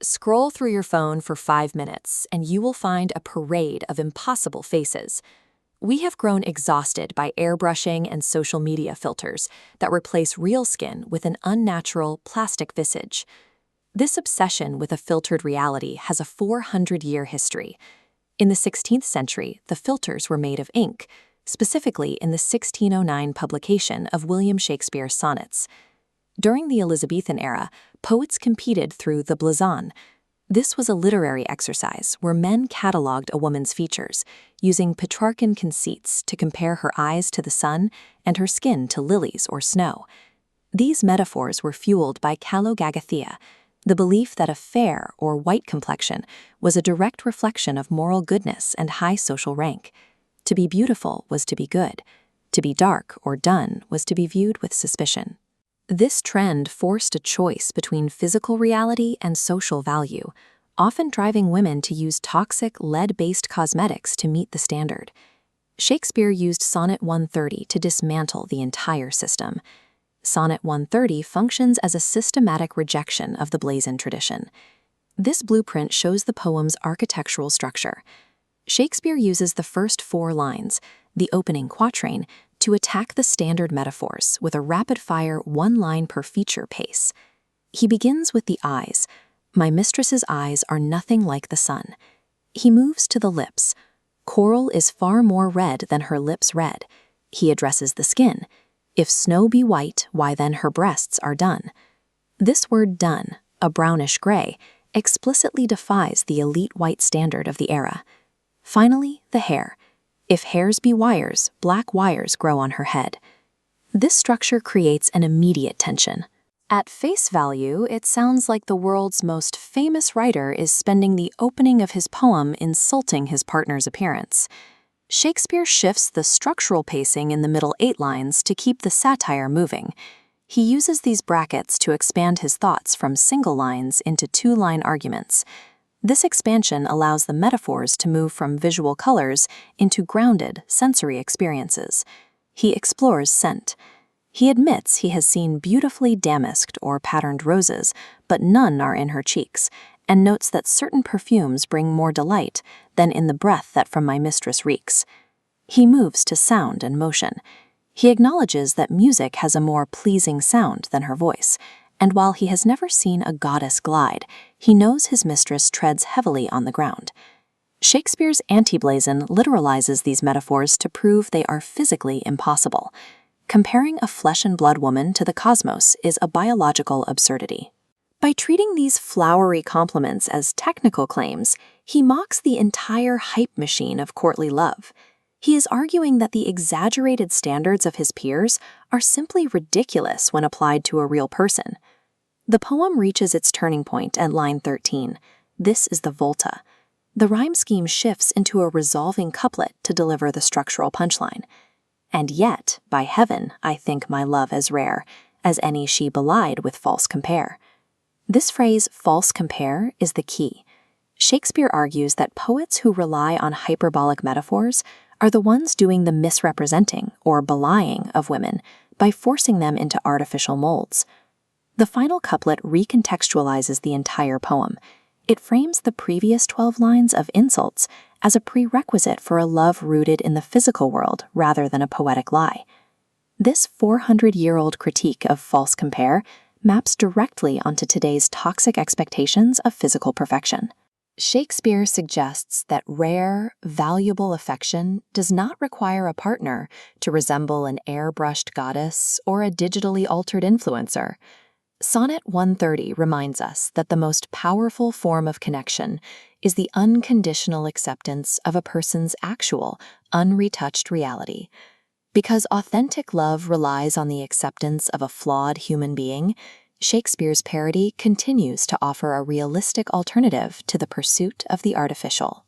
Scroll through your phone for 5 minutes, and you will find a parade of impossible faces. We have grown exhausted by airbrushing and social media filters that replace real skin with an unnatural, plastic visage. This obsession with a filtered reality has a 400-year history. In the 16th century, the filters were made of ink, specifically in the 1609 publication of William Shakespeare's Sonnets. During the Elizabethan era, poets competed through the blazon. This was a literary exercise where men catalogued a woman's features, using Petrarchan conceits to compare her eyes to the sun and her skin to lilies or snow. These metaphors were fueled by kallogagathia, the belief that a fair or white complexion was a direct reflection of moral goodness and high social rank. To be beautiful was to be good. To be dark or dun was to be viewed with suspicion. This trend forced a choice between physical reality and social value, often driving women to use toxic, lead-based cosmetics to meet the standard. Shakespeare used Sonnet 130 to dismantle the entire system. Sonnet 130 functions as a systematic rejection of the blazon tradition. This blueprint shows the poem's architectural structure. Shakespeare uses the first 4 lines, the opening quatrain, to attack the standard metaphors with a rapid-fire 1-line-per-feature pace. He begins with the eyes. My mistress's eyes are nothing like the sun. He moves to the lips. Coral is far more red than her lips red. He addresses the skin. If snow be white, why then her breasts are dun. This word dun, a brownish gray, explicitly defies the elite white standard of the era. Finally, the hair. If hairs be wires, black wires grow on her head. This structure creates an immediate tension. At face value, it sounds like the world's most famous writer is spending the opening of his poem insulting his partner's appearance. Shakespeare shifts the structural pacing in the middle 8 lines to keep the satire moving. He uses these brackets to expand his thoughts from single lines into 2-line arguments. This expansion allows the metaphors to move from visual colors into grounded, sensory experiences. He explores scent. He admits he has seen beautifully damasked or patterned roses, but none are in her cheeks, and notes that certain perfumes bring more delight than in the breath that from my mistress reeks. He moves to sound and motion. He acknowledges that music has a more pleasing sound than her voice, and while he has never seen a goddess glide, he knows his mistress treads heavily on the ground. Shakespeare's anti-blazon literalizes these metaphors to prove they are physically impossible. Comparing a flesh-and-blood woman to the cosmos is a biological absurdity. By treating these flowery compliments as technical claims, he mocks the entire hype machine of courtly love. He is arguing that the exaggerated standards of his peers are simply ridiculous when applied to a real person. The poem reaches its turning point at line 13. This is the volta. The rhyme scheme shifts into a resolving couplet to deliver the structural punchline. And yet, by heaven, I think my love as rare as any she belied with false compare. This phrase, false compare, is the key. Shakespeare argues that poets who rely on hyperbolic metaphors are the ones doing the misrepresenting or belying of women by forcing them into artificial molds. The final couplet recontextualizes the entire poem. It frames the previous 12 lines of insults as a prerequisite for a love rooted in the physical world rather than a poetic lie. This 400-year-old critique of false compare maps directly onto today's toxic expectations of physical perfection. Shakespeare suggests that rare, valuable affection does not require a partner to resemble an airbrushed goddess or a digitally altered influencer. Sonnet 130 reminds us that the most powerful form of connection is the unconditional acceptance of a person's actual, unretouched reality. Because authentic love relies on the acceptance of a flawed human being, Shakespeare's parody continues to offer a realistic alternative to the pursuit of the artificial.